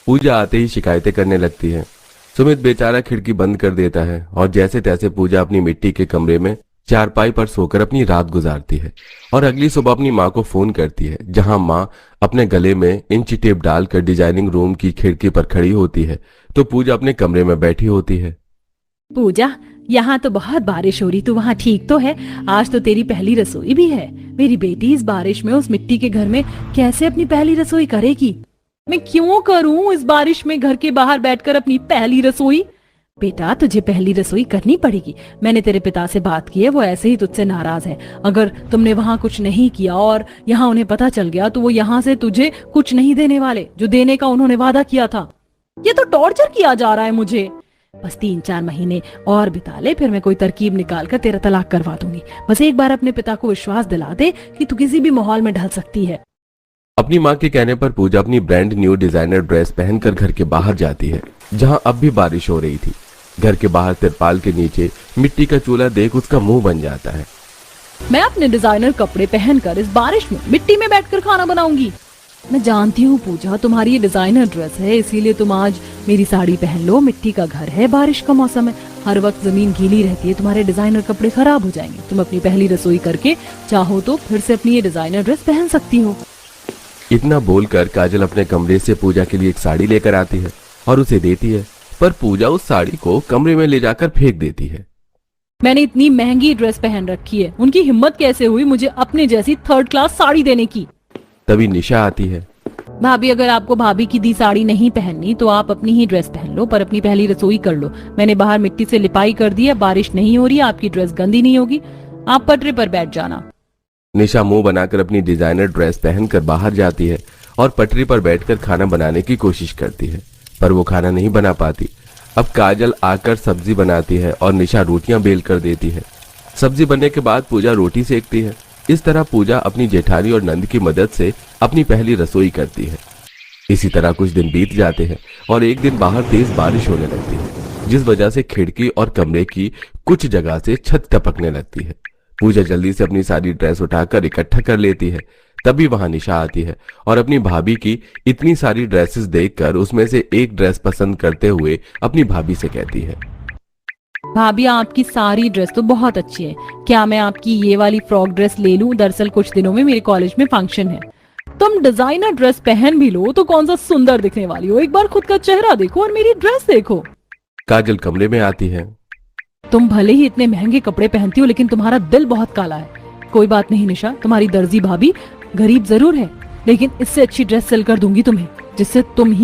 पूजा आते ही शिकायतें करने लगती है। सुमित बेचारा खिड़की बंद कर देता है और जैसे तैसे पूजा अपनी मिट्टी के कमरे में चारपाई पर सोकर अपनी रात गुजारती है और अगली सुबह अपनी माँ को फोन करती है, जहां माँ अपने गले में इंची टेप डालकर डिजाइनिंग रूम की खिड़की पर खड़ी होती है तो पूजा अपने कमरे में बैठी होती है। पूजा, यहाँ तो बहुत बारिश हो रही, तू वहाँ ठीक तो है? आज तो तेरी पहली रसोई भी है। मेरी बेटी इस बारिश में उस मिट्टी के घर में कैसे अपनी पहली रसोई करेगी? मैं क्यों करूं इस बारिश में घर के बाहर बैठकर अपनी पहली रसोई? बेटा, तुझे पहली रसोई करनी पड़ेगी। मैंने तेरे पिता से बात की है, वो ऐसे ही तुझसे नाराज है। अगर तुमने वहाँ कुछ नहीं किया और यहाँ उन्हें पता चल गया तो वो यहाँ से तुझे कुछ नहीं देने वाले, जो देने का उन्होंने वादा किया था। ये तो टॉर्चर किया जा रहा है मुझे। बस 3-4 महीने और बिता ले, फिर मैं कोई तरकीब निकाल कर तेरा तलाक करवा दूंगी। बस एक बार अपने पिता को विश्वास दिला दे कि तू किसी भी माहौल में ढल सकती है। अपनी माँ के कहने पर पूजा अपनी ब्रांड न्यू डिजाइनर ड्रेस पहनकर घर के बाहर जाती है, जहां अब भी बारिश हो रही थी। घर के बाहर तिरपाल के नीचे मिट्टी का चूल्हा देख उसका मुंह बन जाता है। मैं अपने डिजाइनर कपड़े पहनकर इस बारिश में मिट्टी में बैठकर खाना बनाऊंगी। मैं जानती हूँ पूजा, तुम्हारी ये डिजाइनर ड्रेस है, इसीलिए तुम आज मेरी साड़ी पहन लो। मिट्टी का घर है, बारिश का मौसम है, हर वक्त जमीन गीली रहती है, तुम्हारे डिजाइनर कपड़े खराब हो जाएंगे। तुम अपनी पहली रसोई करके चाहो तो फिर से अपनी ये डिजाइनर ड्रेस पहन सकती हो। इतना बोलकर काजल अपने कमरे से पूजा के लिए एक साड़ी लेकर आती है और उसे देती है, पर पूजा उस साड़ी को कमरे में ले जाकर फेंक देती है। मैंने इतनी महंगी ड्रेस पहन रखी है, उनकी हिम्मत कैसे हुई मुझे अपने जैसी 3rd क्लास साड़ी देने की? तभी निशा आती है। भाभी, अगर आपको भाभी की दी साड़ी नहीं पहननी तो आप अपनी ही ड्रेस पहन लो, पर अपनी पहली रसोई कर लो। मैंने बाहर मिट्टी से लिपाई कर दी है, बारिश नहीं हो रही, आपकी ड्रेस गंदी नहीं होगी। आप पटरे पर बैठ जाना। निशा मुंह बनाकर अपनी डिजाइनर ड्रेस पहनकर बाहर जाती है और पटरी पर बैठकर खाना बनाने की कोशिश करती है, पर वो खाना नहीं बना पाती। अब काजल आकर सब्जी बनाती है और निशा रोटियां बेल कर देती है। सब्जी बनने के बाद पूजा रोटी सेकती है। इस तरह पूजा अपनी जेठानी और नंद की मदद से अपनी पहली रसोई करती है। इसी तरह कुछ दिन बीत जाते हैं और एक दिन बाहर तेज बारिश होने लगती है, जिस वजह से खिड़की और कमरे की कुछ जगह से छत टपकने लगती है। पूजा जल्दी से अपनी सारी ड्रेस उठाकर इकट्ठा कर लेती है। तभी वहां निशा आती है और अपनी भाभी की इतनी सारी ड्रेसेस देखकर उसमें से एक ड्रेस पसंद करते हुए अपनी भाभी से कहती है, भाभी, आपकी सारी ड्रेस तो बहुत अच्छी है। क्या मैं आपकी ये वाली फ्रॉक ड्रेस ले लूं? दरअसल कुछ दिनों में मेरे कॉलेज में फंक्शन है। तुम डिजाइनर ड्रेस पहन भी लो तो कौन सा सुंदर दिखने वाली हो। एक बार खुद का चेहरा देखो और मेरी ड्रेस देखो। काजल कमरे में आती है। तुम भले ही इतने महंगे कपड़े पहनती हो, लेकिन तुम्हारा दिल बहुत काला है। कोई बात नहीं निशा, तुम्हारी दर्जी भाभी गरीब जरूर है, लेकिन इससे अच्छी ड्रेस सिल कर दूंगी तुम्हें, जिससे तुम ही